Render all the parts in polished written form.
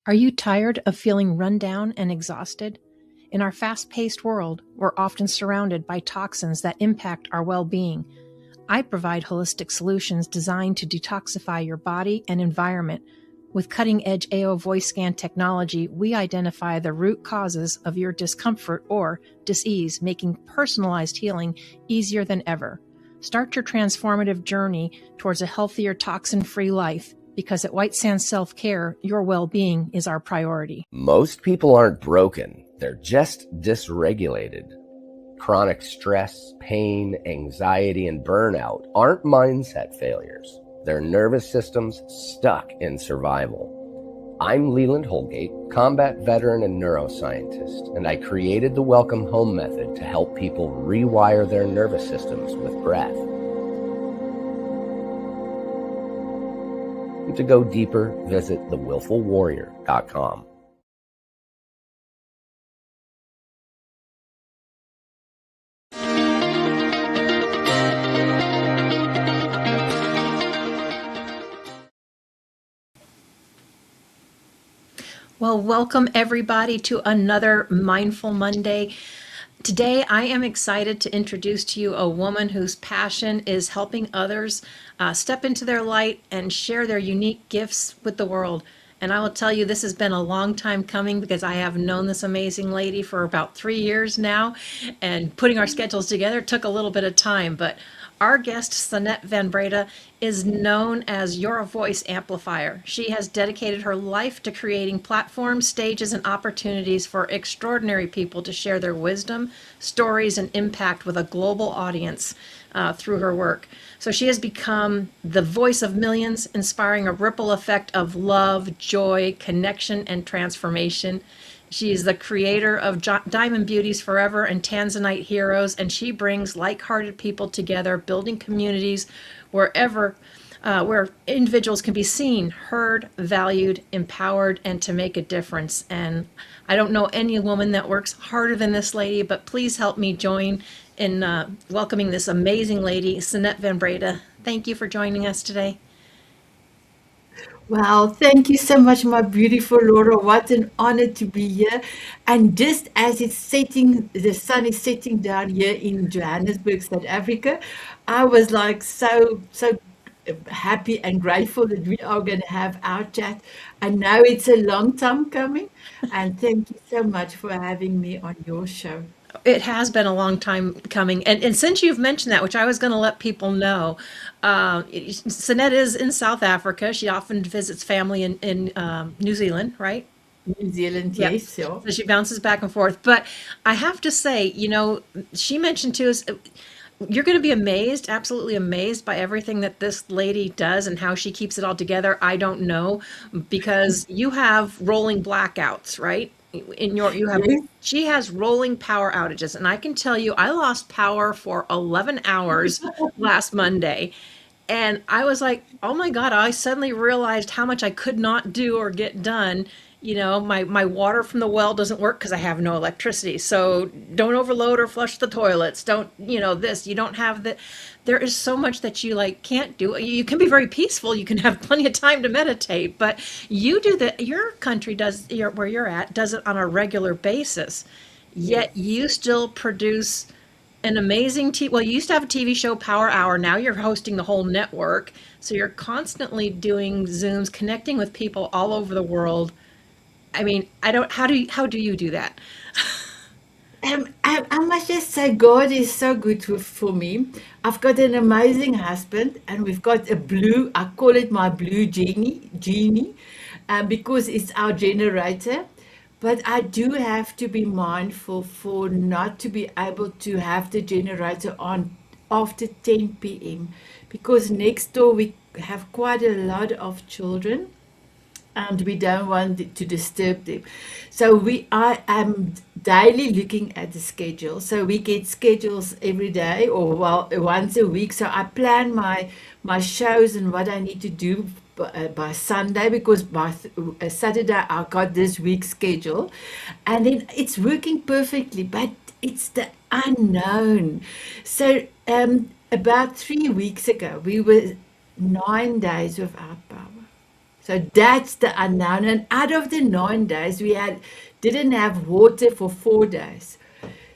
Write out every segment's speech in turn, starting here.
Are you tired of feeling run down and exhausted? In our fast-paced world, we're often surrounded by toxins that impact our well-being. I provide holistic solutions designed to detoxify your body and environment. With cutting-edge AO voice scan technology, we identify the root causes of your discomfort or dis-ease, making personalized healing easier than ever. Start your transformative journey towards a healthier, toxin-free life, because at White Sands Self-Care, your well-being is our priority. Most people aren't broken. They're just dysregulated. Chronic stress, pain, anxiety, and burnout aren't mindset failures. They're nervous systems stuck in survival. I'm Leland Holgate, combat veteran and neuroscientist, and I created the Welcome Home method to help people rewire their nervous systems with breath. To go deeper, visit thewillfulwarrior.com. Well, welcome everybody to another Mindful Monday. Today, I am excited to introduce to you a woman whose passion is helping others step into their light and share their unique gifts with the world. And I will tell you, this has been a long time coming because I have known this amazing lady for about 3 years now, and putting our schedules together took a little bit of time. But our guest, Sanet Van Breda, is known as your voice amplifier. She has dedicated her life to creating platforms, stages, and opportunities for extraordinary people to share their wisdom, stories, and impact with a global audience through her work. So she has become the voice of millions, inspiring a ripple effect of love, joy, connection, and transformation. She is the creator of Diamond Beauties Forever and Tanzanite Heroes, and she brings like-hearted people together, building communities wherever where individuals can be seen, heard, valued, empowered, and to make a difference. And I don't know any woman that works harder than this lady, but please help me join in welcoming this amazing lady, Sanet Van Breda. Thank you for joining us today. Well, thank you so much, my beautiful Laura. What an honor to be here. And just as it's setting, the sun is setting down here in Johannesburg, South Africa, I was like so happy and grateful that we are going to have our chat. I know it's a long time coming, and thank you so much for having me on your show. It has been a long time coming. And since you've mentioned that, which I was going to let people know, Sanet is in South Africa. She often visits family in New Zealand, right? New Zealand, Yep. yes, yeah. So she bounces back and forth. But I have to say, she mentioned to us, you're going to be amazed, absolutely amazed by everything that this lady does and how she keeps it all together. I don't know, because you have rolling blackouts, right? Yes. She has rolling power outages, and I can tell you, I lost power for 11 hours last Monday. And I was like, oh my God, I suddenly realized how much I could not do or get done. My water from the well doesn't work because I have no electricity. So don't overload or flush the toilets. Don't, this, you don't have the, there is so much that you can't do. You can be very peaceful. You can have plenty of time to meditate, but you do that. Your country does, where you're at, does it on a regular basis. Yet you still produce an amazing well, you used to have a TV show, Power Hour. Now you're hosting the whole network. So you're constantly doing Zooms, connecting with people all over the world. I mean, how do you do that? I must just say, God is so good for me. I've got an amazing husband, and we've got a blue, I call it my blue genie, because it's our generator. But I do have to be mindful for not to be able to have the generator on after 10 p.m. because next door we have quite a lot of children, and we don't want to disturb them. So I am daily looking at the schedule. So we get schedules every day, or once a week. So I plan my shows and what I need to do by Sunday, because by Saturday I got this week's schedule, and then it's working perfectly. But it's the unknown. So about 3 weeks ago, we were 9 days without power. So that's the unknown. And out of the 9 days, we had didn't have water for 4 days.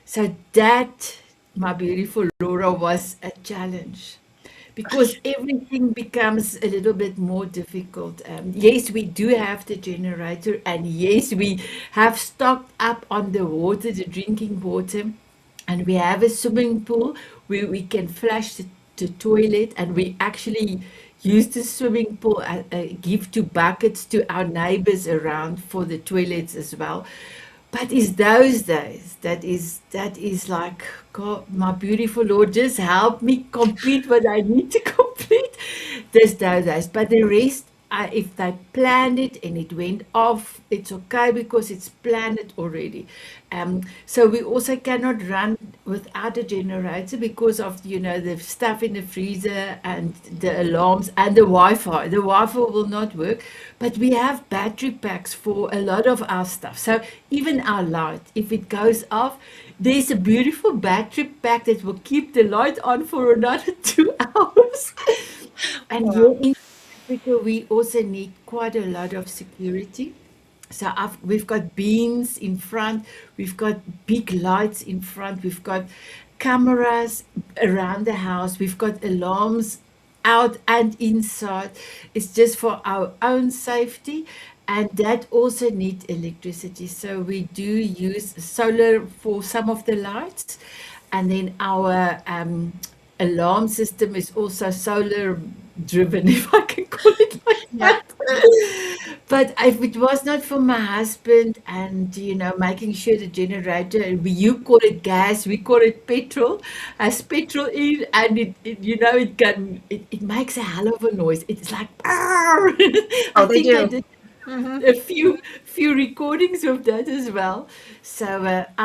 So that, my beautiful Laura, was a challenge because everything becomes a little bit more difficult. Yes, we do have the generator, and yes, we have stocked up on the water, the drinking water, and we have a swimming pool where we can flush the toilet, and we actually use the swimming pool, give two buckets to our neighbors around for the toilets as well. But it's those days that is like, God, my beautiful Lord, just help me complete what I need to complete. There's those days. But the rest, if they planned it and it went off, it's okay because it's planned already. So we also cannot run without a generator because of, the stuff in the freezer and the alarms and the Wi-Fi. The Wi-Fi will not work, but we have battery packs for a lot of our stuff. So even our light, if it goes off, there's a beautiful battery pack that will keep the light on for another 2 hours. And here Wow. in Africa, we also need quite a lot of security. So we've got beams in front, we've got big lights in front, we've got cameras around the house, we've got alarms out and inside. It's just for our own safety, and that also needs electricity. So we do use solar for some of the lights, and then our alarm system is also solar driven, if I can call it like Yeah. that. But if it was not for my husband and, making sure the generator, you call it gas, we call it petrol, has petrol in, and it makes a hell of a noise. It's like, "Arr!" I Oh, they think I do. did Hmm. a few recordings of that as well. So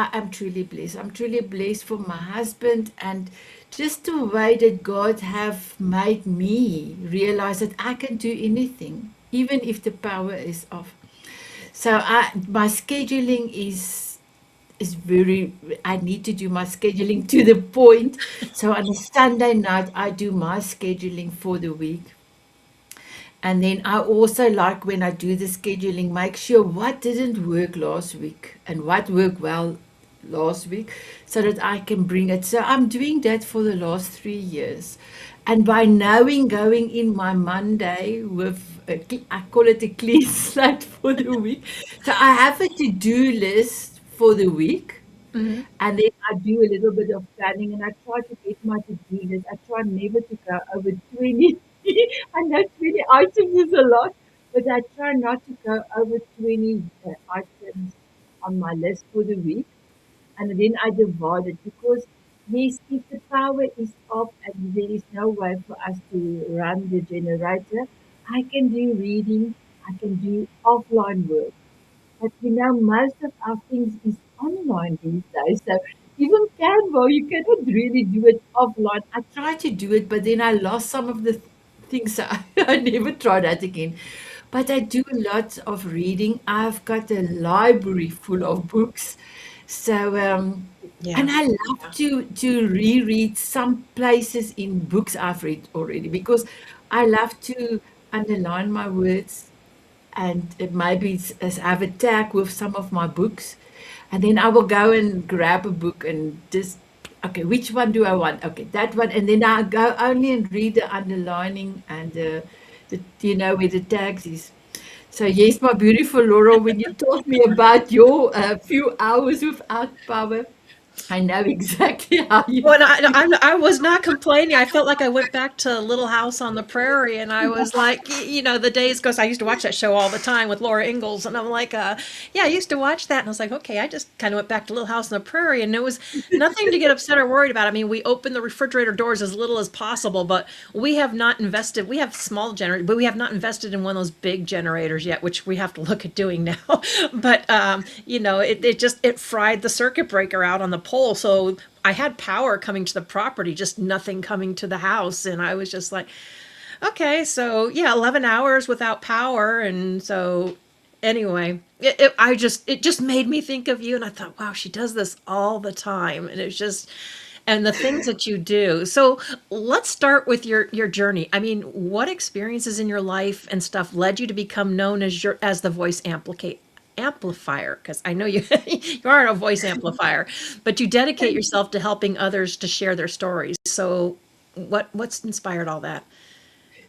I am truly blessed. I'm truly blessed for my husband, and just the way that God have made me realize that I can do anything, even if the power is off. So my scheduling is very, I need to do my scheduling to the point. So on a Sunday night, I do my scheduling for the week. And then I also like, when I do the scheduling, make sure what didn't work last week and what worked well last week so that I can bring it. So I'm doing that for the last 3 years. And by knowing, going in my Monday with, I call it a clean slate for the week. So I have a to-do list for the week, Hmm. and then I do a little bit of planning, and I try to get my to-do list. I try never to go over 20. I know 20 items is a lot, but I try not to go over 20 items on my list for the week. And then I divide it because, yes, if the power is off and there is no way for us to run the generator, I can do reading, I can do offline work. But most of our things is online these days. So even Canva, you cannot really do it offline. I tried to do it, but then I lost some of the things. So I never tried that again. But I do lots of reading. I've got a library full of books. So Yeah. and I love to reread some places in books I've read already because I love to underline my words, and it maybe have a tag with some of my books, and then I will go and grab a book and just, okay, which one do I want? Okay, that one, and then I go only and read the underlining and where the tags is. So yes, my beautiful Laura, when you told me about your few hours without power, I know exactly how you Well, feel. I was not complaining. I felt like I went back to Little House on the Prairie, and I was like, the days goes. I used to watch that show all the time with Laura Ingalls, and I'm like, yeah, I used to watch that, and I was like, okay, I just kind of went back to Little House on the Prairie, and there was nothing to get upset or worried about. I mean, we opened the refrigerator doors as little as possible, but we have not invested. We have small generators, but we have not invested in one of those big generators yet, which we have to look at doing now. But it fried the circuit breaker out on the pole, so I had power coming to the property, just nothing coming to the house. And I was just like, okay, so yeah, 11 hours without power. And so anyway, it just made me think of you. And I thought, wow, she does this all the time. And it's just, and the things that you do. So let's start with your journey. I mean, what experiences in your life and stuff led you to become known as the voice amplifier? Because I know you you aren't a voice amplifier, but you dedicate yourself to helping others to share their stories. So what's inspired all that?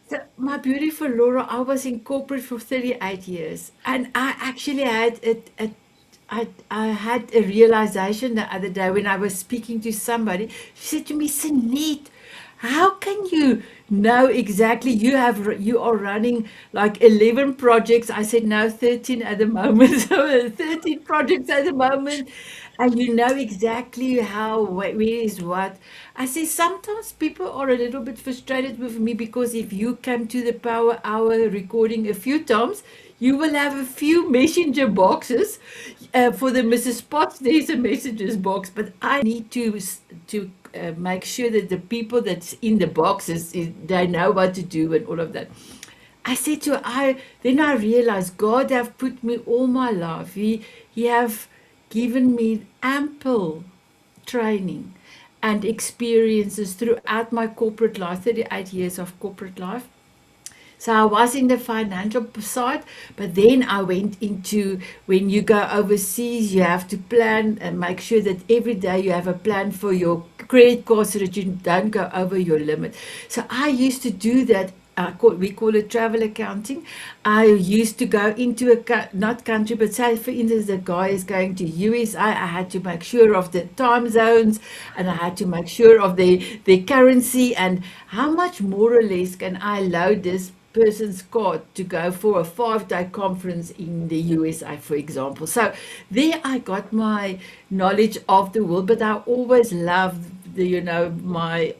So, my beautiful Laura, I was in corporate for 38 years, and I actually had I had a realization the other day when I was speaking to somebody. She said to me, Sanet, how can you know exactly you are running like 11 projects? I said, no, 13 at the moment. So 13 projects at the moment. And you know exactly how, where is what. I say sometimes people are a little bit frustrated with me because if you come to the Power Hour recording a few times, you will have a few messenger boxes. For the Mrs. Potts, there's a messages box, but I need to make sure that the people that's in the boxes they know what to do and all of that. I said to her, then I realized God have put me all my life. He have given me ample training and experiences throughout my corporate life, 38 years of corporate life. So I was in the financial side, but then I went into when you go overseas, you have to plan and make sure that every day you have a plan for your credit card so that you don't go over your limit. So I used to do that. We call it travel accounting. I used to go into not country, but say for instance, the guy is going to USA. I had to make sure of the time zones, and I had to make sure of the currency and how much more or less can I load this person's card to go for a 5-day conference in the USA, for example. So there I got my knowledge of the world, but I always loved my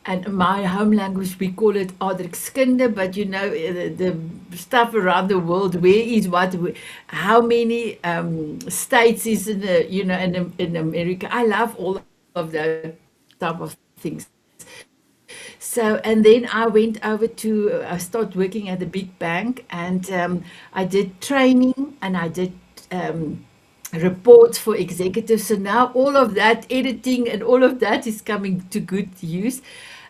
and my home language, we call it Adrikskinde, but the stuff around the world, where is what, how many states is in America. I love all of that type of things. So, and then I went over I started working at a big bank, and I did training and I did reports for executives. So now all of that editing and all of that is coming to good use.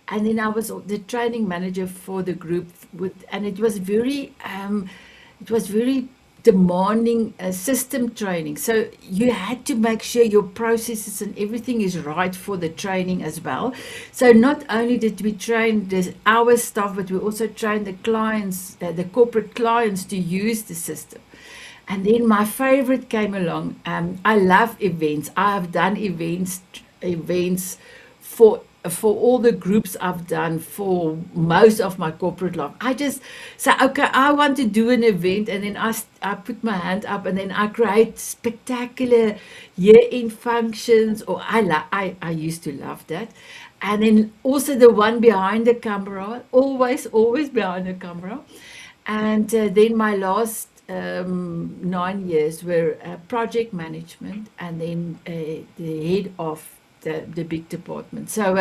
And then I was the training manager for the group and it was very demanding system training. So you had to make sure your processes and everything is right for the training as well. So not only did we train our staff, but we also trained the clients, the corporate clients, to use the system. And then my favorite came along. I love events. I have done events for all the groups I've done for most of my corporate life. I just say, okay, I want to do an event, and then I put my hand up, and then I create spectacular year-end functions. Or I used to love that. And then also the one behind the camera, always behind the camera. And then my last 9 years were project management, and then the head of the big department. So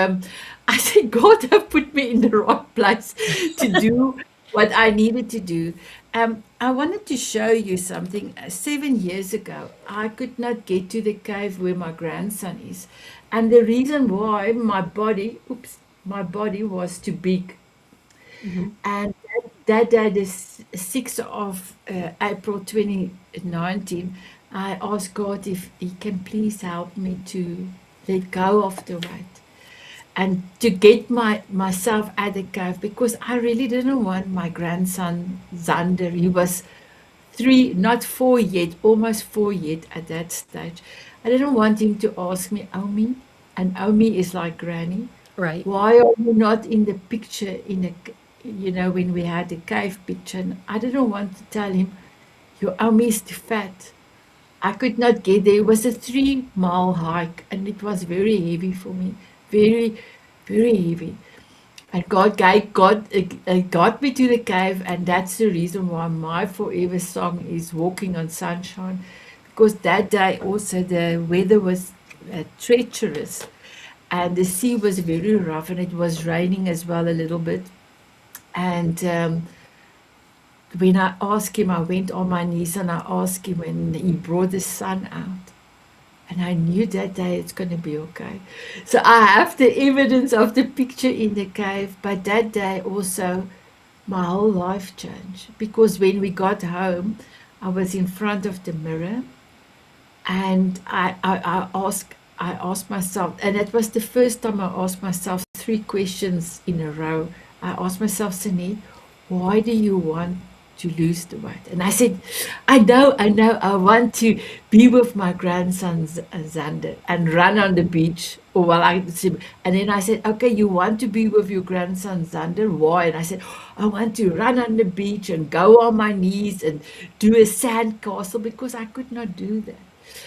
I think God have put me in the right place to do what I needed to do. I wanted to show you something. 7 years ago, I could not get to the cave where my grandson is. And the reason why my body was too big. Mhm. And that day, the 6th of April 2019, I asked God if He can please help me to let go of the weight and to get myself out of the cave, because I really didn't want my grandson Zander. He was 3, not 4 yet, almost 4 yet at that stage. I didn't want him to ask me, Omi, and Omi is like Granny, Right. why are you not in the picture when we had the cave picture? And I didn't want to tell him, your Omi is too fat. I could not get there. It was a 3-mile hike, and it was very heavy for me, very, very heavy. And God got me to the cave, and that's the reason why my forever song is "Walking on Sunshine," because that day also the weather was treacherous, and the sea was very rough, and it was raining as well a little bit. And when I asked him, I went on my knees and I asked him when he brought the sun out. And I knew that day it's going to be okay. So I have the evidence of the picture in the cave. But that day also, my whole life changed. Because when we got home, I was in front of the mirror and I asked myself, and it was the first time I asked myself three questions in a row. I asked myself, Sanet, why do you want to lose the weight? And I said, I know, I want to be with my grandson Xander and run on the beach. Or well, and then I said, okay, you want to be with your grandson Xander? Why? And I said, I want to run on the beach and go on my knees and do a sand castle because I could not do that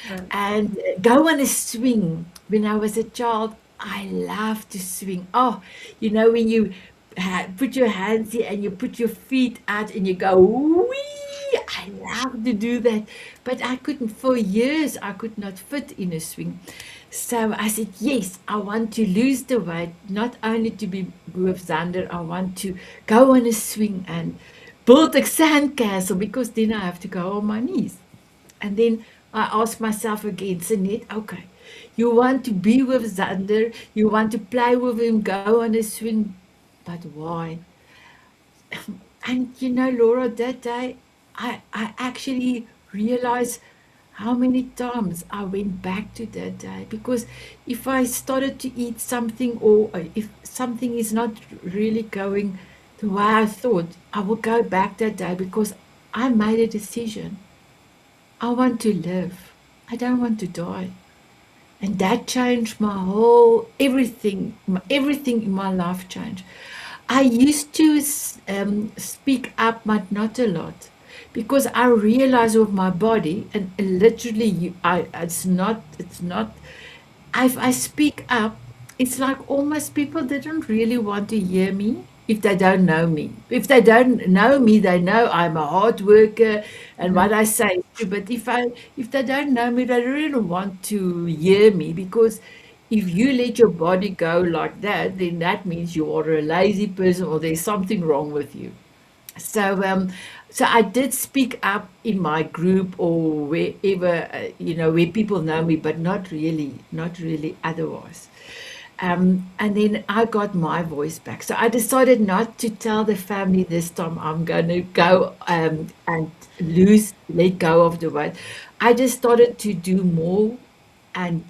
Right. and go on a swing. When I was a child, I loved to swing. Oh, you know, when you put your hands here and you put your feet out and you go, wee, I love to do that. But I couldn't, for years, I could not fit in a swing. So I said, yes, I want to lose the weight, not only to be with Xander, I want to go on a swing and build a sandcastle because then I have to go on my knees. And then I asked myself again, Sanet, okay, you want to be with Xander, you want to play with him, go on a swing, but why? And you know, Laura, that day I actually realized how many times I went back to that day because if I started to eat something or if something is not really going the way I thought, I will go back that day because I made a decision. I want to live. I don't want to die. And that changed my whole everything. Everything in my life changed. I used to speak up, but not a lot, because I realized with my body, and literally, it's not. If I speak up, it's like almost people they don't really want to hear me if they don't know me. If they don't know me, they know I'm a hard worker and Mhm. what I say is true. But if they don't know me, they don't really want to hear me because if you let your body go like that, then that means you are a lazy person or there's something wrong with you. So, so I did speak up in my group or wherever, where people know me, but not really otherwise. And then I got my voice back. So I decided not to tell the family this time I'm going to go and let go of the weight. I just started to do more and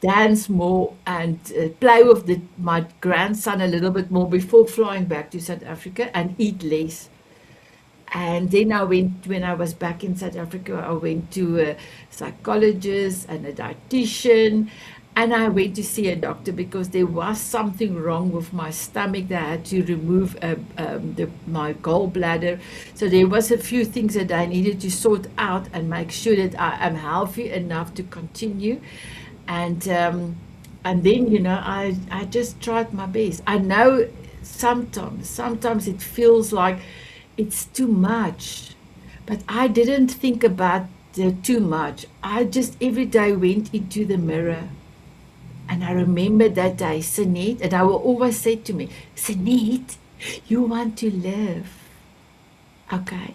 dance more and play with my grandson a little bit more before flying back to South Africa and eat less. And then I went, when I was back in South Africa, I went to a psychologist and a dietitian, and I went to see a doctor because there was something wrong with my stomach. They had to remove my gallbladder. So there was a few things that I needed to sort out and make sure that I am healthy enough to continue. And and then I just tried my best. I know sometimes it feels like it's too much, but I didn't think about the too much. I just every day went into the mirror and I remember that day, Sanet, and I will always say to me, Sanet, you want to live. Okay.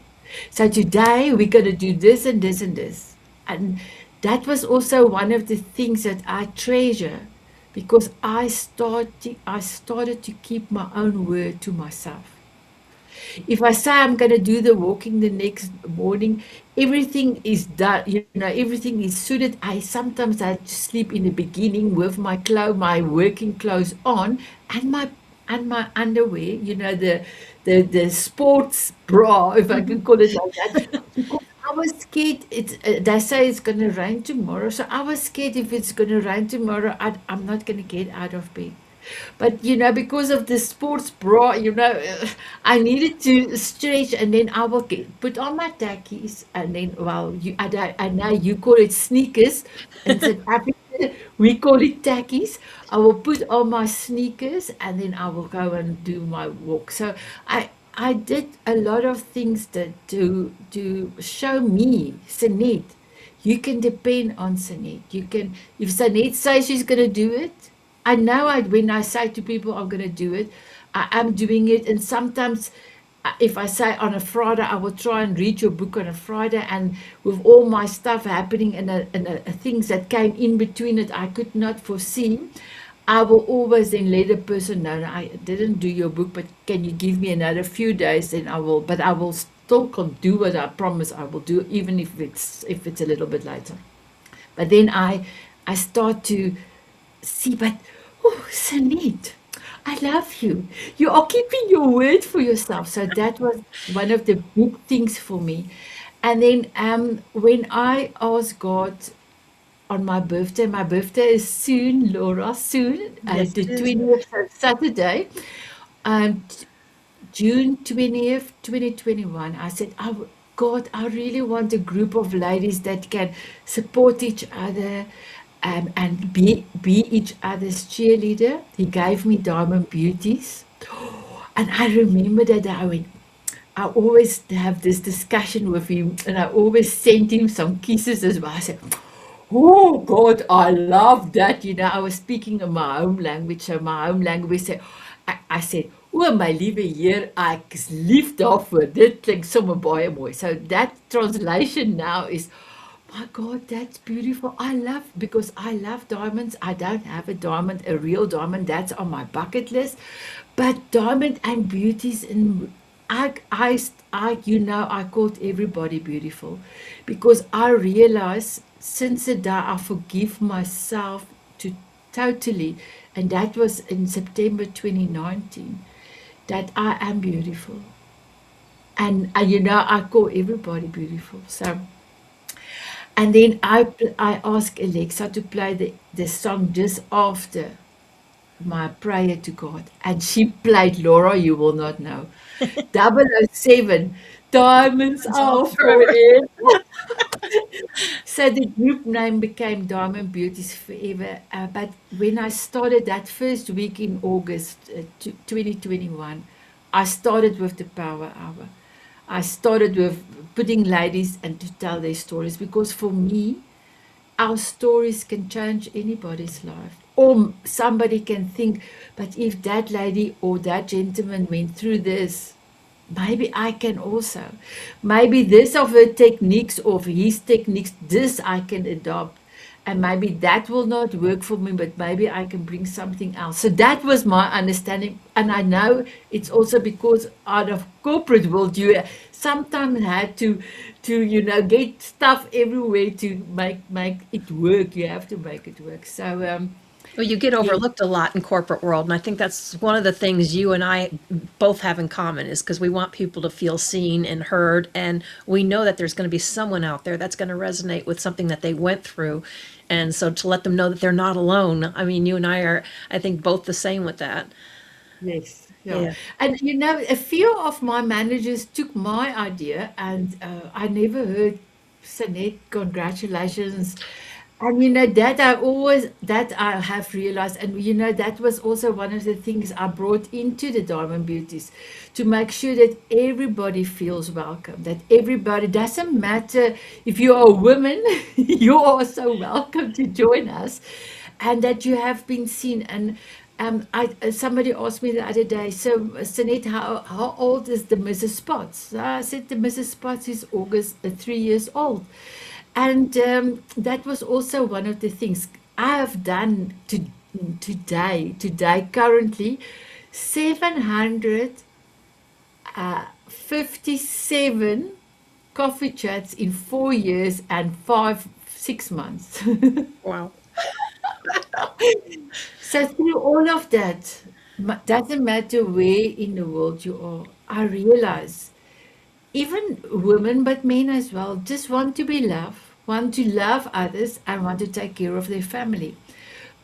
So today we're going to do this and this and this. And that was also one of the things that I treasure because I started to keep my own word to myself. If I say I'm going to do the walking the next morning, everything is done, everything is suited. I sleep in the beginning with my working clothes on and my underwear, the sports bra, if I can Mhm. call it like that, because I was scared. They say it's going to rain tomorrow, so I was scared if it's going to rain tomorrow, I'm not going to get out of bed. But because of the sports bra, I needed to stretch, and then I will put on my tackies, and then well, I know you call it sneakers, in South Africa we call it tackies. I will put on my sneakers, and then I will go and do my walk. So I did a lot of things to show me, Sanet, you can depend on Sanet. You can, if Sanet says she's going to do it, when I say to people I'm going to do it, I am doing it. And sometimes if I say on a Friday, I will try and read your book on a Friday, and with all my stuff happening and, things that came in between it I could not foresee, I will always then let a person know, "No, I didn't do your book, but can you give me another few days? Then I will, but I will still do what I promise I will do, even if it's a little bit later." But then I start to see, but oh, Sanet, I love you. You are keeping your word for yourself. So that was one of the big things for me. And then when I asked God on my birthday is soon, Laura, soon, Yes, the it is. 20th, so Saturday, um, June 20th, 2021, I said, God, I really want a group of ladies that can support each other, and be each other's cheerleader. He gave me Diamond Beauties. And I remember that I went, I always have this discussion with him, and I always send him some kisses as well. I said, "Oh God, I love that." I was speaking in my home language, so my home language said, I said, "O my liewe Heer, ek is lief daarvoor. Dit klink sommer baie mooi." So that translation now is, my God, that's beautiful. Because I love diamonds. I don't have a diamond, a real diamond. That's on my bucket list. But diamond and beauties, and I called everybody beautiful, because I realized since the day I forgive myself to totally, and that was in September 2019, that I am beautiful. And I call everybody beautiful. So, and then I asked Alexa to play the song just after my prayer to God. And she played, Laura, you will not know, 007, Diamonds It's all Are forever. Forever. So the group name became Diamond Beauties Forever. But when I started that first week in August 2021, I started with the Power Hour. I started with putting ladies and to tell their stories, because for me, our stories can change anybody's life. Or somebody can think, but if that lady or that gentleman went through this, maybe I can also. Maybe this of her techniques, of his techniques, this I can adopt. And maybe that will not work for me, but maybe I can bring something else. So that was my understanding. And I know it's also because out of corporate world, you sometimes had to get stuff everywhere to make it work. You have to make it work. So Well, you get yeah. overlooked a lot in corporate world, and I think that's one of the things you and I both have in common is because we want people to feel seen and heard, and we know that there's going to be someone out there that's going to resonate with something that they went through, and so to let them know that they're not alone. I mean, you and I are, I think, both the same with that. Yes, yeah. Yeah. And a few of my managers took my idea, and I never heard, Sanet, congratulations. And that I have realized, and that was also one of the things I brought into the Diamond Beauties, to make sure that everybody feels welcome, that everybody, doesn't matter if you are a woman, you are so welcome to join us, and that you have been seen. And somebody asked me the other day, so Sanet, how old is the Mrs. Spots? I said the Mrs. Spots is August 3 years old. And that was also one of the things I have done today, currently, 757 coffee chats in 4 years and 6 months. Wow. So through all of that, doesn't matter where in the world you are, I realize even women, but men as well, just want to be loved, want to love others, and want to take care of their family.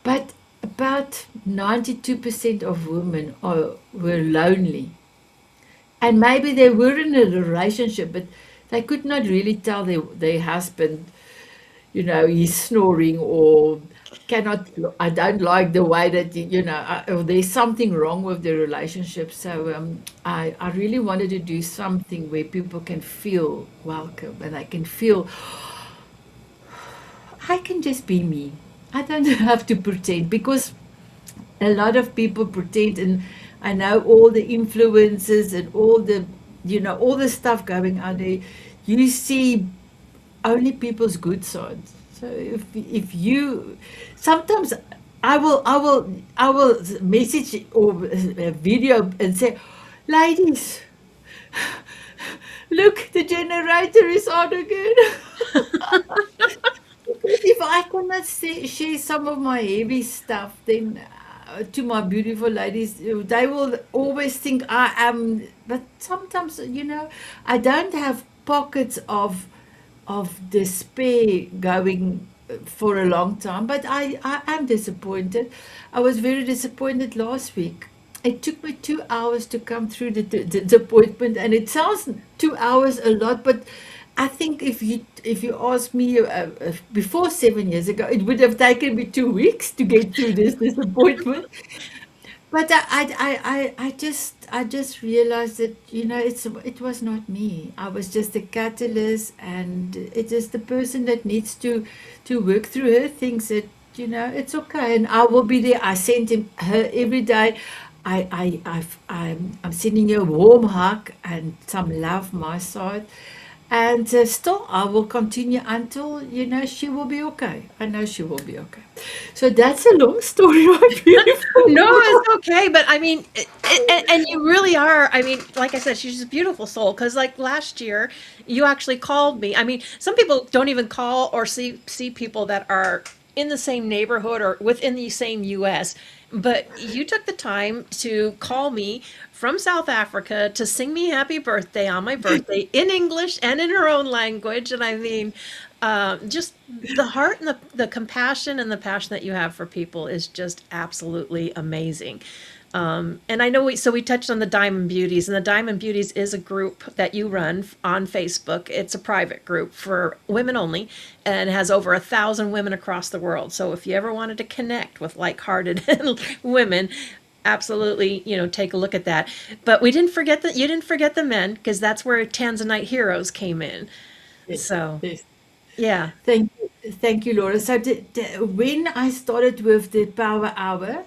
But about 92% of women were lonely. And maybe they were in a relationship, but they could not really tell their husband, he's snoring, or cannot, I don't like the way that, or there's something wrong with the relationship. So I really wanted to do something where people can feel welcome, and they can feel, I can just be me. I don't have to pretend, because a lot of people pretend, and I know all the influences and all the all the stuff going on there, you see only people's good sides. So if you sometimes I will message or video and say, ladies, look, the generator is on again. Because if I cannot share some of my heavy stuff, then to my beautiful ladies, they will always think I am. But sometimes, I don't have pockets of despair going for a long time. But I am disappointed. I was very disappointed last week. It took me 2 hours to come through the disappointment, and it sounds 2 hours a lot, but I think if you ask me before 7 years ago, it would have taken me 2 weeks to get through this disappointment. But I just realized that it was not me. I was just a catalyst, and it is the person that needs to work through her things. That it's okay, and I will be there. I send her every day. I'm sending you a warm hug and some love my side. And still, I will continue until, she will be okay. I know she will be okay. So that's a long story, my beautiful No, Laura. it's okay, but I mean, and you really are. I mean, like I said, she's just a beautiful soul. Because like last year, you actually called me. I mean, some people don't even call or see people that are in the same neighborhood or within the same U.S. But you took the time to call me from South Africa to sing me happy birthday on my birthday in English and in her own language. And I mean, just the heart and the compassion and the passion that you have for people is just absolutely amazing. And I know we touched on the Diamond Beauties, and the Diamond Beauties is a group that you run on Facebook. It's a private group for women only, and has over 1,000 women across the world. So if you ever wanted to connect with like-hearted women, absolutely, take a look at that. But we didn't forget that you didn't forget the men, because that's where Tanzanite Heroes came in. Yes, So yes. yeah. Thank you, Laura. So when I started with the Power Hour,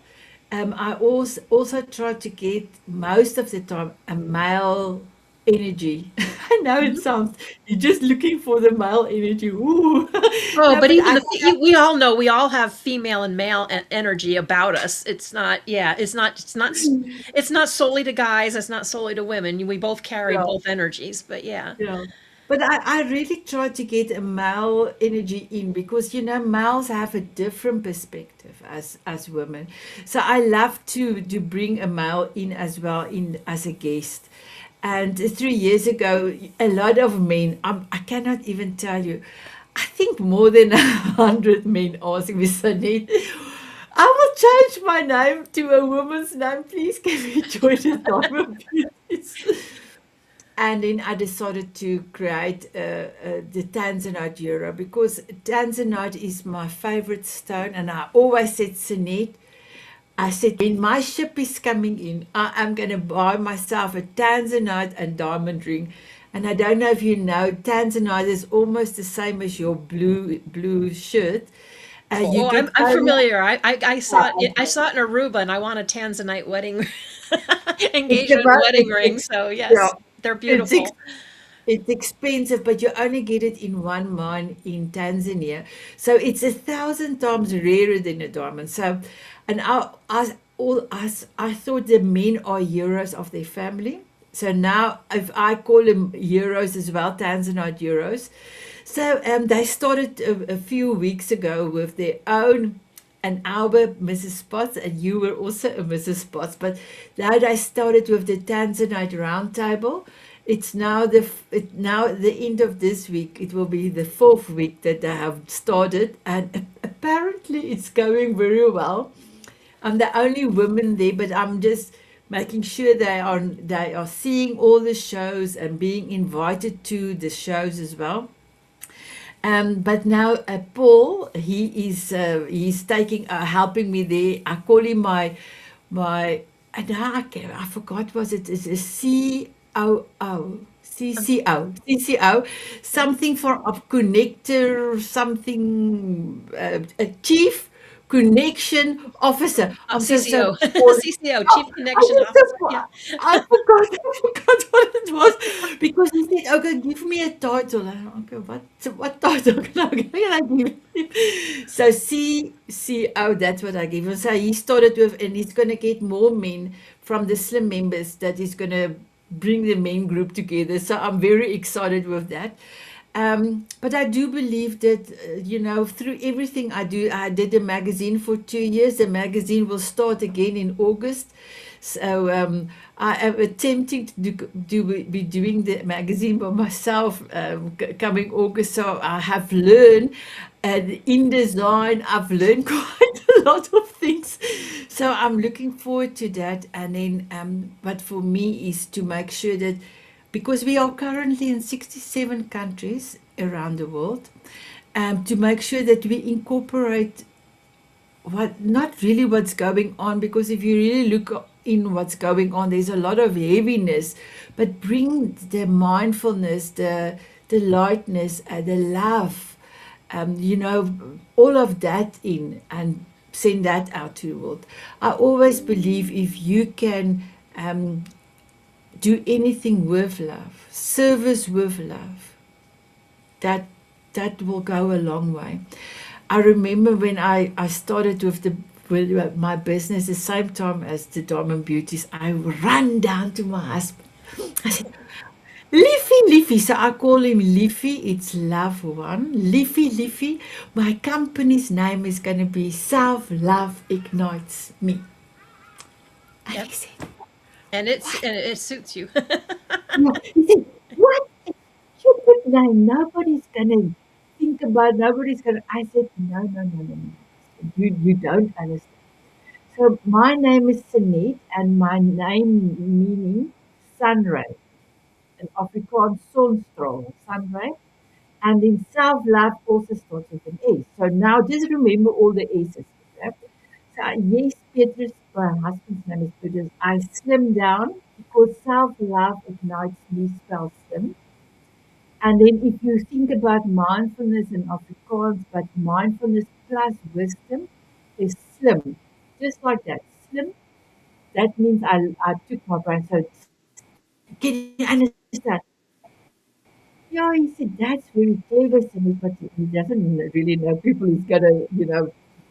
I also tried to get most of the time a male energy. I know it sounds you're just looking for the male energy. Ooh. Oh, No, but but even I we all know we all have female and male energy about us. It's not, yeah, it's not solely to guys. It's not solely to women. We both carry yeah. both energies, but yeah. Yeah. But I really try to get a male energy in because males have a different perspective as women. So I love to bring a male in as well in as a guest. And 3 years ago, a lot of men, I cannot even tell you, I think more than 100 men asked me, Sanet, I will change my name to a woman's name. Please can we join the Diamond Beauties? And then I decided to create the Tanzanite euro because Tanzanite is my favorite stone. And I always said, Sanet, I said, when my ship is coming in, I am going to buy myself a Tanzanite and diamond ring. And I don't know if you know, Tanzanite is almost the same as your blue shirt. You Oh, I'm get I'm only, familiar. I saw it. I saw it in Aruba, and I want a Tanzanite wedding it's engagement about, wedding ring. So yeah, yes, they're it's beautiful. It's expensive, but you only get it in one mine in Tanzania. So it's 1,000 times rarer than a diamond. So, and I thought the men are heroes of their family. So now, if I call them heroes as well, Tanzanite heroes. So they started a few weeks ago with their own an hour Mrs. Spots, and you were also a Mrs. Spots. But now they started with the Tanzanite Roundtable. It's now the end of this week. It will be the fourth week that they have started, and apparently it's going very well. I'm the only woman there, but I'm just making sure they are seeing all the shows and being invited to the shows as well. But now Paul, he's taking helping me there. I call him my and I forgot was it is a CCO something for a connector something a chief connection officer. I'm so sorry CCO, for calling. CCO, Oh, Chief I Connection just Officer. Yeah. I forgot. I forgot what it was because he said, "Okay, give me a title." And I'm, okay, what title can I give him? So CCO, that's what I give him. So he started with, and he's going to get more men from the slim members that is going to bring the men group together. So I'm very excited with that. But I do believe that, through everything I do, I did a magazine for 2 years. The magazine will start again in August. So I am attempting to be doing the magazine by myself coming August. So I have learned, and in design, I've learned quite a lot of things. So I'm looking forward to that. And then, but for me is to make sure that because we are currently in 67 countries around the world, to make sure that we incorporate what not really what's going on, because if you really look in what's going on, there's a lot of heaviness, but bring the mindfulness, the lightness, the love, all of that in, and send that out to the world. I always believe if you can do anything with love, service with love, that that will go a long way. I remember when I started with my business the same time as the Diamond Beauties, I ran down to my husband. I said, Leafy, Leafy. So I call him Leafy. It's love one. Leafy, Leafy. My company's name is going to be Self Love Ignites Me. And Yep. he said, And it suits you. yeah. He said, what a stupid name. Nobody's going to think about, nobody's going to. I said, no, no, no, no, no. You don't understand. So my name is Sanet, and my name meaning sun ray, an Afrikaans zonstraal, sun ray. And in self-love also starts with an S. So now just remember all the S's. Okay? So yes, Petrus, my husband's name is Petrus. I slim down because self-love ignites me spells slim. And then if you think about mindfulness in Afrikaans, but mindfulness plus wisdom is slim. Just like that. Slim, that means I took my brain. So can you understand? Yeah, he said that's very clever, Simi, but he doesn't really know people is gonna,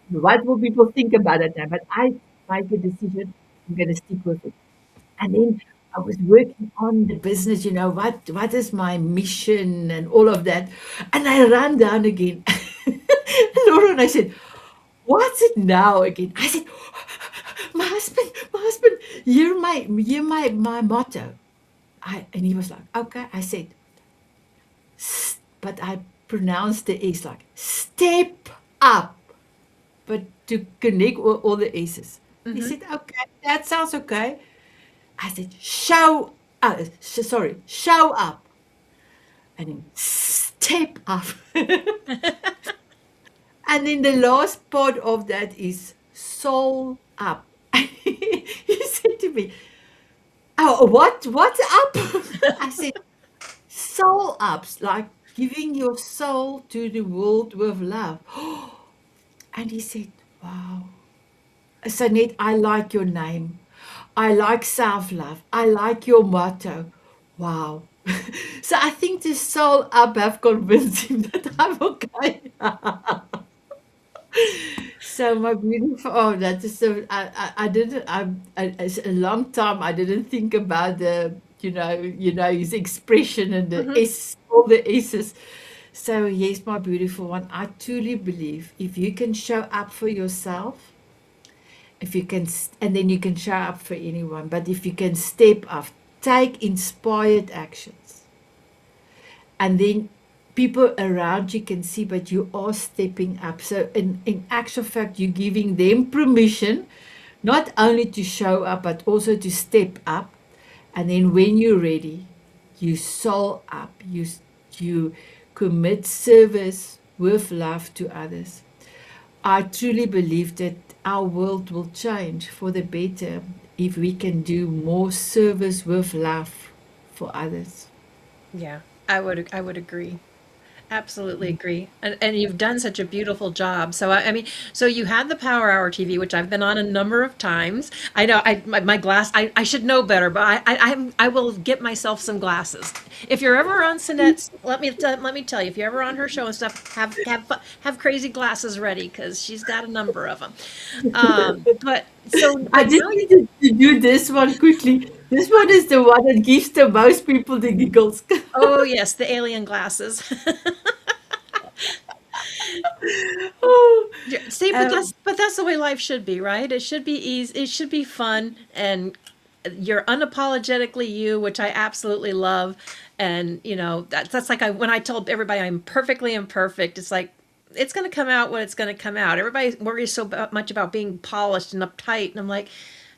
what will people think about it now? But I make a decision, I'm gonna stick with it. And then I was working on the business, what is my mission and all of that. And I ran down again. Laura and I said, what's it now again? I said, my husband, you're my motto. And he was like, okay. I said, but I pronounced the S like step up, but to connect all the S's. He Hmm. said, okay, that sounds okay. I said, show up. And then step up. And then the last part of that is soul up. He said to me, oh, what's up? I said, soul ups, like giving your soul to the world with love. And he said, wow, Sanet, I like your name. I like self love. I like your motto. Wow. So I think the soul up have convinced him that I'm okay. So my beautiful, oh, that is so. I didn't. It's a long time. I didn't think about the, his expression and the Hmm. S, all the S's. So yes, my beautiful one. I truly believe if you can show up for yourself, if you can, and then you can show up for anyone. But if you can step up, take inspired actions, and then people around you can see, but you are stepping up. So in actual fact, you're giving them permission not only to show up but also to step up. And then when you're ready, you soul up, you commit service with love to others. I truly believe that our world will change for the better if we can do more service with love for others. Yeah, I would agree. Absolutely agree. And you've done such a beautiful job. So, I mean, so you had the Power Hour TV, which I've been on a number of times. I know my glass, I should know better, but I will get myself some glasses. If you're ever on Sanet's, let me tell you, if you're ever on her show and stuff, have crazy glasses ready because she's got a number of them. I But just now needed to do this one quickly. This one is the one that gives the most people the giggles. oh yes, the alien glasses. Oh, Yeah, see, um, but that's the way life should be, right? It should be easy. It should be fun, and you're unapologetically you, which I absolutely love. And that's like when I told everybody I'm perfectly imperfect. It's like it's going to come out when it's going to come out. Everybody worries much about being polished and uptight, and I'm like,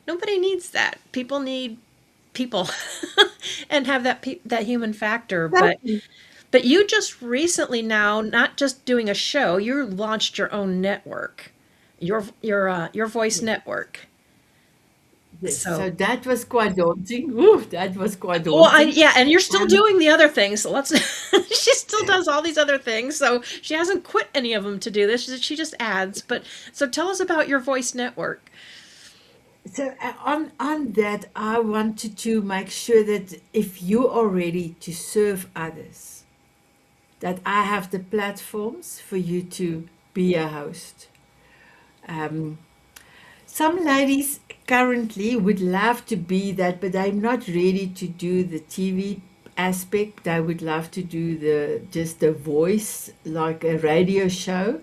nobody needs that. People need people, and have that human factor. exactly. But you just recently now, not just doing a show, you launched your own network, your voice Yes, network. yes. So So, that was quite daunting. Ooh, that was quite well, daunting. yeah, and you're still Um, doing the other things. So let's. She still does all these other things, so she hasn't quit any of them to do this. She just adds. But so tell us about your voice network. so on that, I wanted to make sure that if you are ready to serve others, that I have the platforms for you to be a host. Um, Some ladies currently would love to be that, but they're not ready to do the TV aspect. They would love to do the voice like a radio show.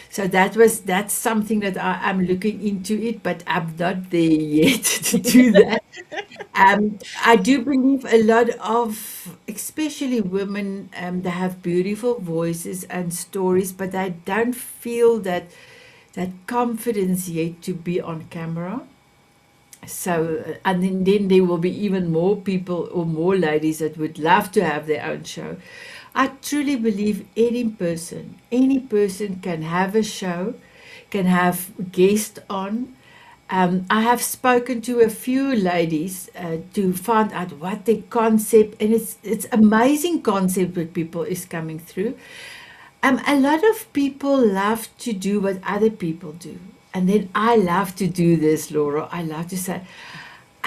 So that's something that I'm looking into it, but I'm not there yet to do that. I do believe a lot of, especially women, they have beautiful voices and stories, but I don't feel that confidence yet to be on camera. So, and then there will be even more people or more ladies that would love to have their own show. I truly believe any person can have a show, can have guests on. I have spoken to a few ladies to find out what their concept, and it's amazing concept that people is coming through. A lot of people love to do what other people do. And then I love to do this, Laura. I love to say,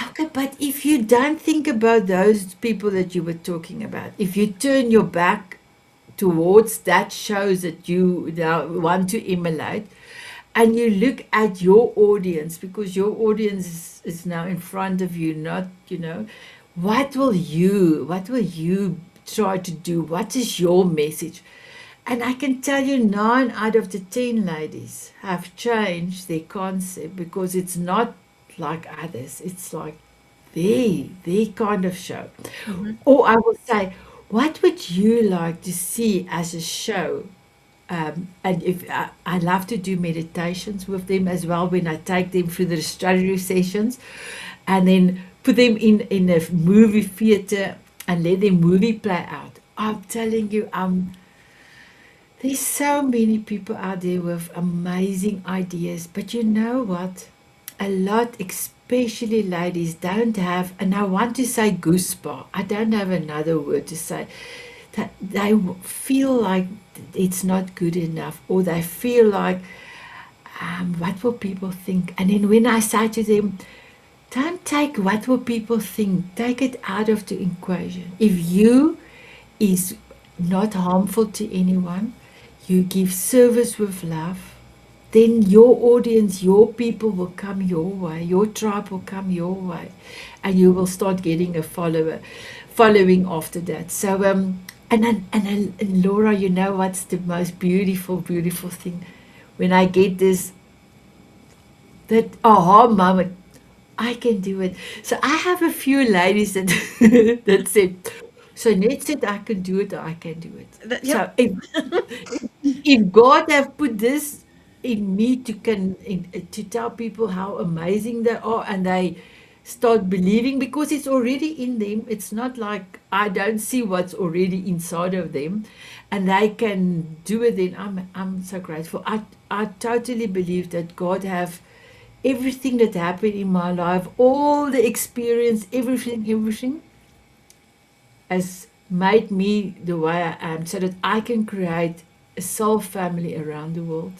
okay, but if you don't think about those people that you were talking about, if you turn your back towards that shows that you now want to emulate, and you look at your audience, because your audience is now in front of you, not, what will you try to do? What is your message? And I can tell you 9 out of the 10 ladies have changed their concept because it's not like others. It's like their kind of show. Hmm. Or I will say, what would you like to see as a show? And if I love to do meditations with them as well when I take them through the strategy sessions, and then put them in a movie theater and let the movie play out. I'm telling you, there's so many people out there with amazing ideas, but you know what? A lot, especially ladies, don't have, and I want to say goosebumps. I don't have another word to say. That they feel like it's not good enough, or they feel like, what will people think? And then when I say to them, don't take what will people think, take it out of the equation. If you is not harmful to anyone, you give service with love, then your audience, your people will come your way, your tribe will come your way, and you will start getting a following after that. So, and Laura, you know what's the most beautiful thing? When I get that aha moment, I can do it. So I have a few ladies that that said, so Ned said I can do it, I can do it. Yep. So if God have put this in me to tell people how amazing they are, and they start believing because it's already in them. It's not like I don't see what's already inside of them, and they can do it. Then I'm so grateful. I totally believe that God have everything that happened in my life, all the experience, everything as made me the way I am so that I can create a soul family around the world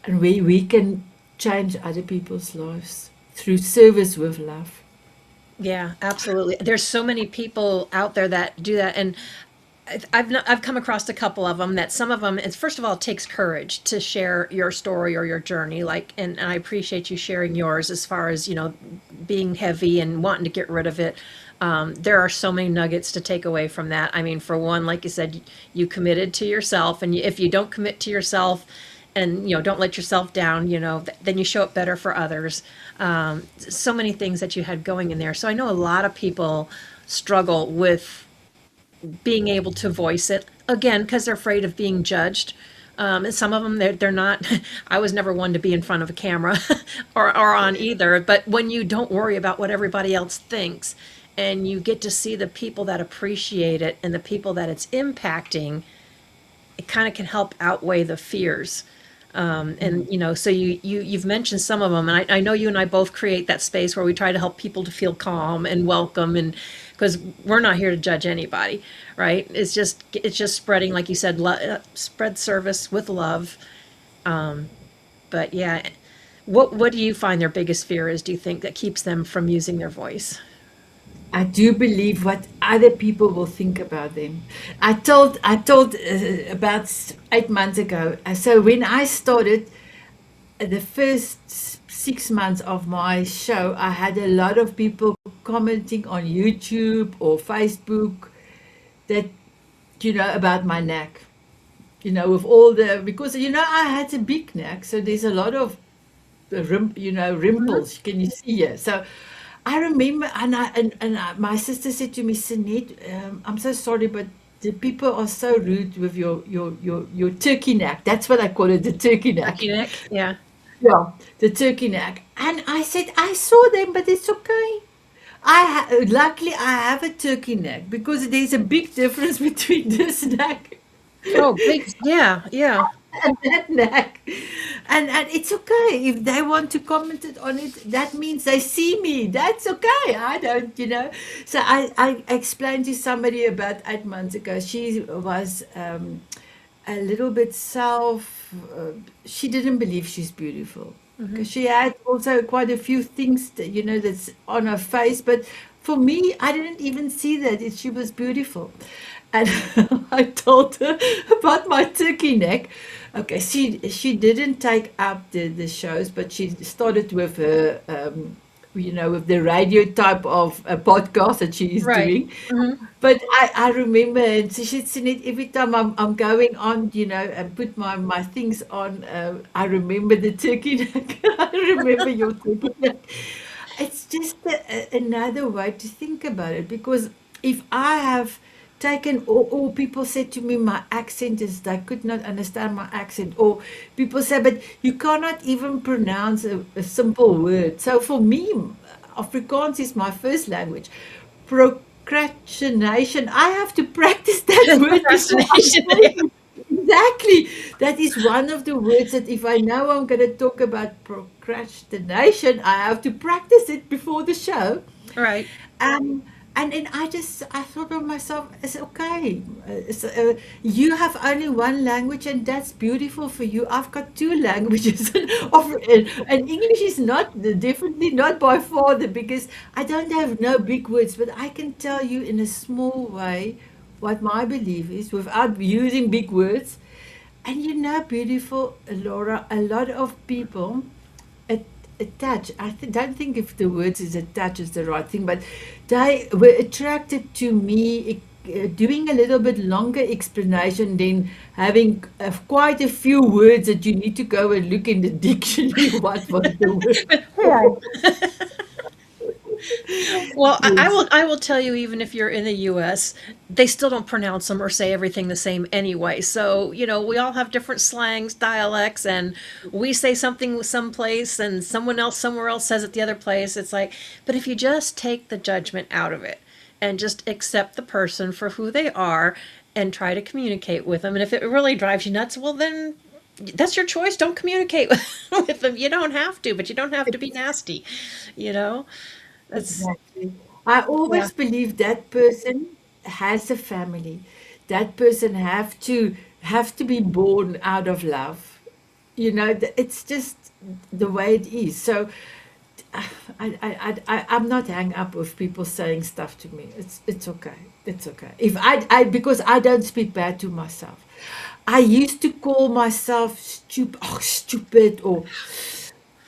and we can change other people's lives through service with love. Yeah, absolutely. There's so many people out there that do that, and I've come across a couple of them that some of them it's first of all it takes courage to share your story or your journey, like, and I appreciate you sharing yours as far as being heavy and wanting to get rid of it. There are so many nuggets to take away from that. I mean, for one, like you said, you committed to yourself, and if you don't commit to yourself and don't let yourself down, then you show up better for others. So many things that you had going in there. So I know a lot of people struggle with being able to voice it again because they're afraid of being judged. And some of them, they're not. I was never one to be in front of a camera or on either. But when you don't worry about what everybody else thinks and you get to see the people that appreciate it and the people that it's impacting, it kind of can help outweigh the fears. And so you've mentioned some of them, and I know you and I both create that space where we try to help people to feel calm and welcome, and because we're not here to judge anybody, right? It's just spreading, like you said, spread service with love. But yeah, what do you find their biggest fear is? Do you think that keeps them from using their voice? I do believe what other people will think about them. I told about 8 months ago. So when I started the first 6 months of my show, I had a lot of people commenting on YouTube or Facebook that about my neck. With all the because I had a big neck, so there's a lot of Mhm. rimples. Can you see here? So I remember, my sister said to me, Sanet, I'm so sorry, but the people are so rude with your turkey neck. That's what I call it, the turkey neck. Turkey neck, yeah. Yeah, the turkey neck. And I said, I saw them, but it's okay. Luckily I have a turkey neck because there's a big difference between this neck Oh, big, yeah, yeah. and that neck. And it's okay if they want to comment it on it. That means they see me. That's okay. I don't. So I explained to somebody about 8 months ago. She was a little bit she didn't believe she's beautiful Hmm. because she had also quite a few things that's on her face, but for me I didn't even see that she was beautiful. And I told her about my turkey neck. Okay, she didn't take up the shows, but she started with her with the radio type of podcast that she is Right. doing. Hmm. But I remember, and so she'd seen it every time I'm going on, and put my things on. I remember the turkey neck. I remember your turkey neck. It's just another way to think about it because if I have taken, or people said to me, my accent is, they could not understand my accent, or people say, but you cannot even pronounce a simple word. So for me, Afrikaans is my first language. Procrastination, I have to practice that word before I Procrastination. say it. Exactly. That is one of the words that if I know I'm going to talk about procrastination, I have to practice it before the show. Right. Um, and then I thought of myself, it's okay. You have only one language, and that's beautiful for you. I've got two languages, and English is not definitely not by far the biggest. I don't have no big words, but I can tell you in a small way what my belief is without using big words. And beautiful Laura, a lot of people at, attach. Don't think if the words is attach is the right thing, but they were attracted to me. Doing a little bit longer explanation than having quite a few words that you need to go and look in the dictionary what was the word. Right. Well, I Yes. will I will tell you, even if you're in the US, they still don't pronounce them or say everything the same anyway. So, we all have different slangs, dialects, and we say something someplace and someone else somewhere else says it the other place. It's like, but if you just take the judgment out of it and just accept the person for who they are and try to communicate with them, and if it really drives you nuts, well, then that's your choice. Don't communicate with them. You don't have to, but you don't have to be nasty, you know? That's, Exactly. I yeah. always believe that person. has a family, that person have to be born out of love. It's just the way it is. So I'm not hang up with people saying stuff to me. It's okay. It's okay. If because I don't speak bad to myself. I used to call myself stupid or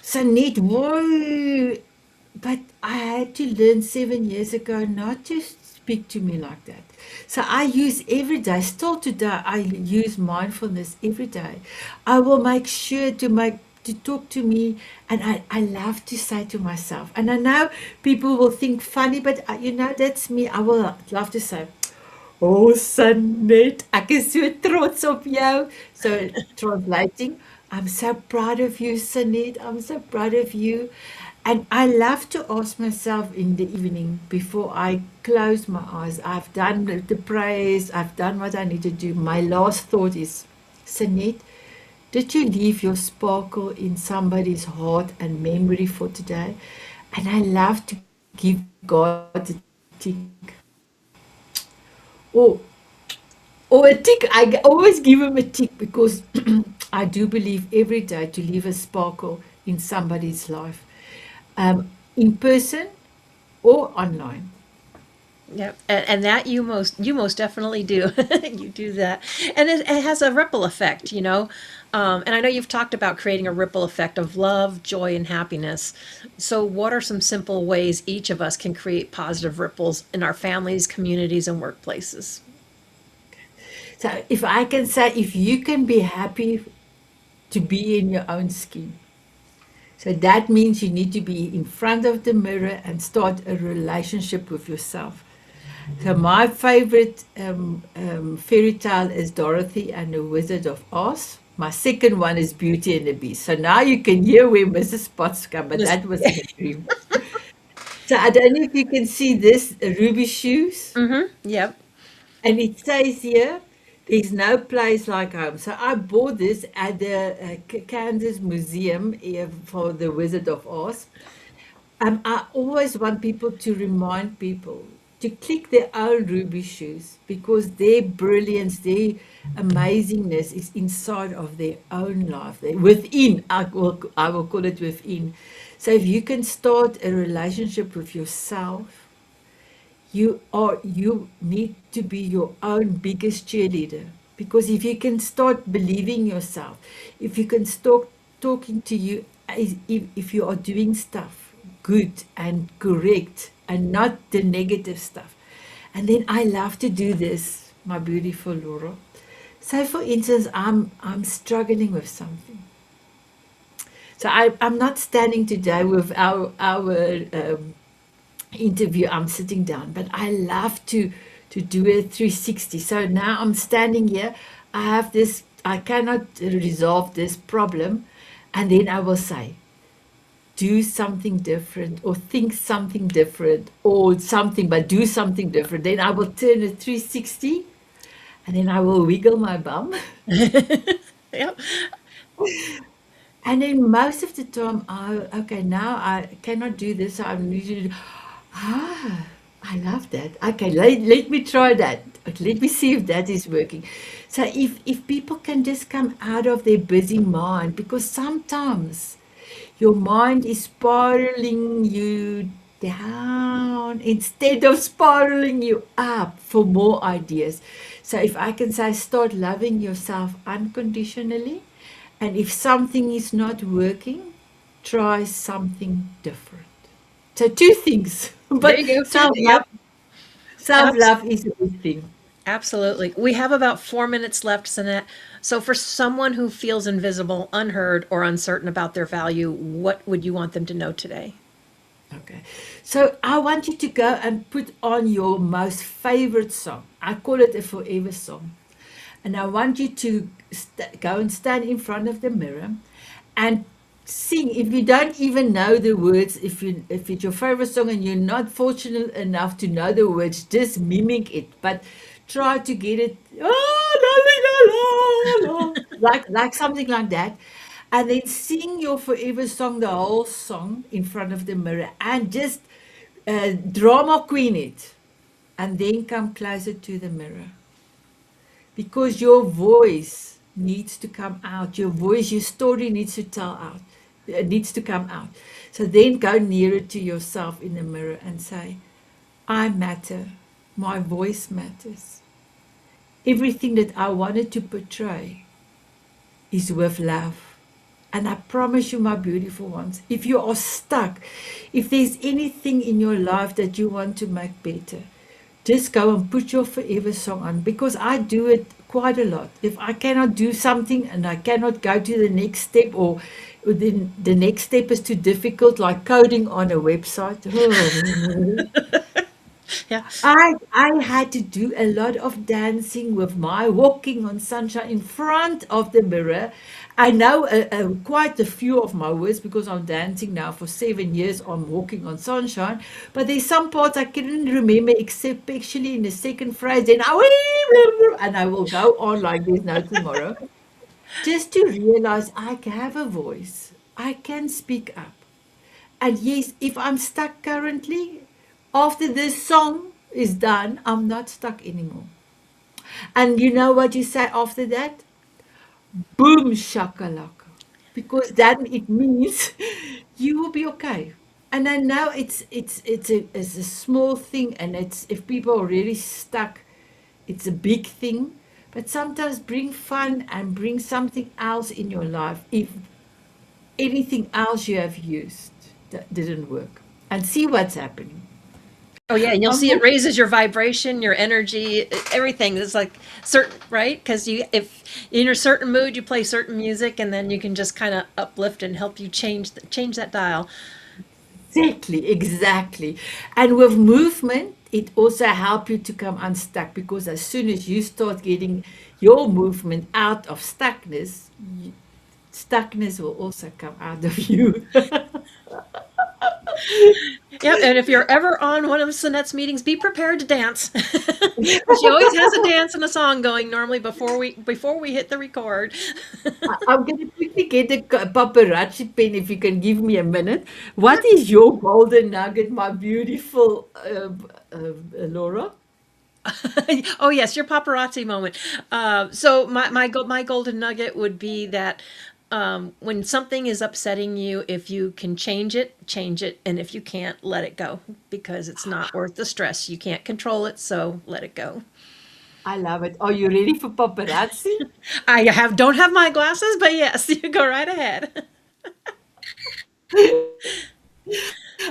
Sanet, whoa. But I had to learn 7 years ago not to speak to me like that. So I use every day, still today, I use mindfulness every day. I will make sure to talk to me, and I love to say to myself. And I know people will think funny, but that's me. I will love to say, "Oh, Sanet, ek is so trots op jou." So translating, I'm so proud of you, Sanet. I'm so proud of you. And I love to ask myself in the evening before I close my eyes. I've done the prayers, I've done what I need to do. My last thought is, Sanet, did you leave your sparkle in somebody's heart and memory for today? And I love to give God a tick. Or or a tick. I always give him a tick because I do believe every day to leave a sparkle in somebody's life, in person or online. Yeah, and that you most definitely do. You do that, and it has a ripple effect, you know. And I know you've talked about creating a ripple effect of love, joy, and happiness. So, what are some simple ways each of us can create positive ripples in our families, communities, and workplaces? So if I can say, if you can be happy to be in your own skin, so that means you need to be in front of the mirror and start a relationship with yourself. So my favorite fairy tale is Dorothy and the Wizard of Oz. My second one is Beauty and the Beast. So now you can hear where Mrs. Potts come, but This, that was in a dream. So I don't know if you can see this ruby shoes. yep. And it says here, there's no place like home. So I bought this at the Kansas Museum for the Wizard of Oz. I always want people to remind people to click their own ruby shoes because their brilliance, their amazingness is inside of their own life. Within, I will call it within. So if you can start a relationship with yourself, you need to be your own biggest cheerleader, because if you can start believing yourself, if you can start talking to you, if you are doing stuff good and correct and not the negative stuff. And then I love to do this, my beautiful Laura. So for instance, I'm struggling with something. So I'm not standing today with our interview. I'm sitting down, but I love to do a 360. So now I'm standing here. I have this. I cannot resolve this problem, and then I will say, do something different, or think something different, or something, but do something different. Then I will turn a 360, and then I will wiggle my bum. Yep. And then most of the time, okay, now I cannot do this. So I'm usually, I love that. Okay, let me try that. Let me see if that is working. So if people can just come out of their busy mind, because sometimes your mind is spiraling you down instead of spiraling you up for more ideas. So if I can say, start loving yourself unconditionally, and if something is not working, try something different. So two things, There but you go. Two. self-love, Yep. Abs- self-love is a big thing. Absolutely. We have about 4 minutes left, Sanette. So, for someone who feels invisible, unheard, or uncertain about their value, what would you want them to know today? Okay. So I want you to go and put on your most favorite song. I call it a forever song. And I want you to go and stand in front of the mirror and sing. If you don't even know the words, if it's your favorite song and you're not fortunate enough to know the words, just mimic it. But try to get it, like something like that, and then sing your forever song, the whole song in front of the mirror, and just drama queen it. and then come closer to the mirror, because your voice needs to come out. Your voice, your story needs to tell out. It needs to come out. So then go nearer to yourself in the mirror and say, I matter. My voice matters. Everything that I wanted to portray is with love. And I promise you, my beautiful ones, if you are stuck, if there's anything in your life that you want to make better, just go and put your forever song on, because I do it quite a lot. If I cannot do something and I cannot go to the next step, or the next step is too difficult, like coding on a website. Yeah. I had to do a lot of dancing with my walking on sunshine in front of the mirror. I know quite a few of my words because I'm dancing now for 7 years on walking on sunshine. But there's some parts I couldn't remember, except actually in the second phrase. Then and I will go on like there's no tomorrow. Just to realize I have a voice, I can speak up. And yes, if I'm stuck currently, after this song is done, I'm not stuck anymore. And you know what you say after that? Boom shakalaka. Because then it means you will be okay. And I know it's a small thing, and it's, if people are really stuck, it's a big thing. But sometimes bring fun and bring something else in your life. If anything else you have used that didn't work, and see what's happening. Oh yeah, and you'll I'm see it not, raises your vibration, your energy, everything. It's like certain, right? Because you, if in a certain mood, you play certain music, and then you can just kind of uplift and help you change that dial. exactly. And with movement, it also helps you to come unstuck, because as soon as you start getting your movement out of stuckness, stuckness will also come out of you. Yep, and if you're ever on one of Sanette's meetings, be prepared to dance. She always has a dance and a song going normally before we hit the record. I'm going to quickly get a paparazzi pen if you can give me a minute. What is your golden nugget, my beautiful Laura? Oh yes, your paparazzi moment. So my golden nugget would be that when something is upsetting you, if you can change it, and if you can't, let it go, because it's not worth the stress. You can't control it, so let it go. I love it. Are you ready for paparazzi? I have don't have my glasses, but yes, you go right ahead.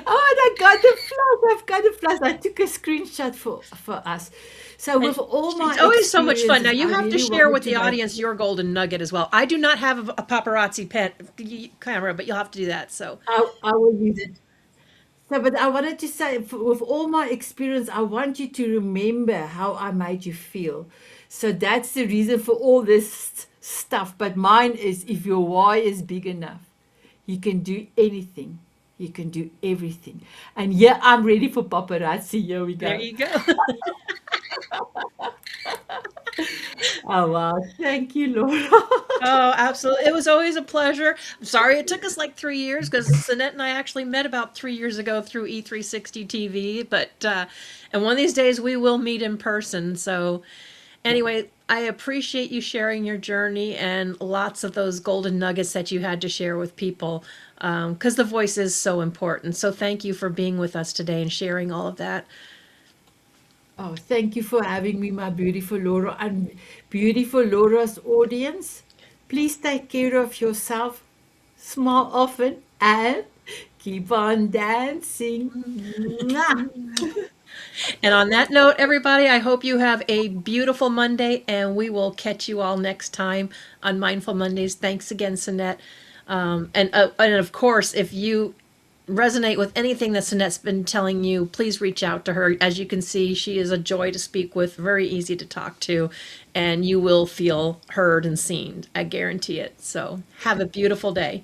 Oh, and I got the flash. I've got the flash. I took a screenshot for us. So And with all it's my always so much fun. Now experiences, you I have to really share wanted with to the make. audience your golden nugget as well. I do not have a paparazzi camera, but you'll have to do that. So I will use it. So, but I wanted to say, with all my experience, I want you to remember how I made you feel. So that's the reason for all this stuff. But mine is, if your why is big enough, you can do anything. You can do everything. And yeah, I'm ready for paparazzi. Here we there go. you go. Oh, wow. Thank you, Laura. Oh, absolutely. It was always a pleasure. I'm sorry it took us like 3 years, because Sanette and I actually met about 3 years ago through E360 TV. But, and one of these days we will meet in person. So, anyway, I appreciate you sharing your journey and lots of those golden nuggets that you had to share with people, because the voice is so important. So, thank you for being with us today and sharing all of that. Oh, thank you for having me, my beautiful Laura. And beautiful Laura's audience, please take care of yourself, smile often, and keep on dancing. Mwah. And on that note, everybody, I hope you have a beautiful Monday, and we will catch you all next time on Mindful Mondays. Thanks again, Sanette. And of course, if you resonate with anything that Sanette's been telling you, please reach out to her. As you can see, she is a joy to speak with, very easy to talk to, and you will feel heard and seen. I guarantee it. So have a beautiful day.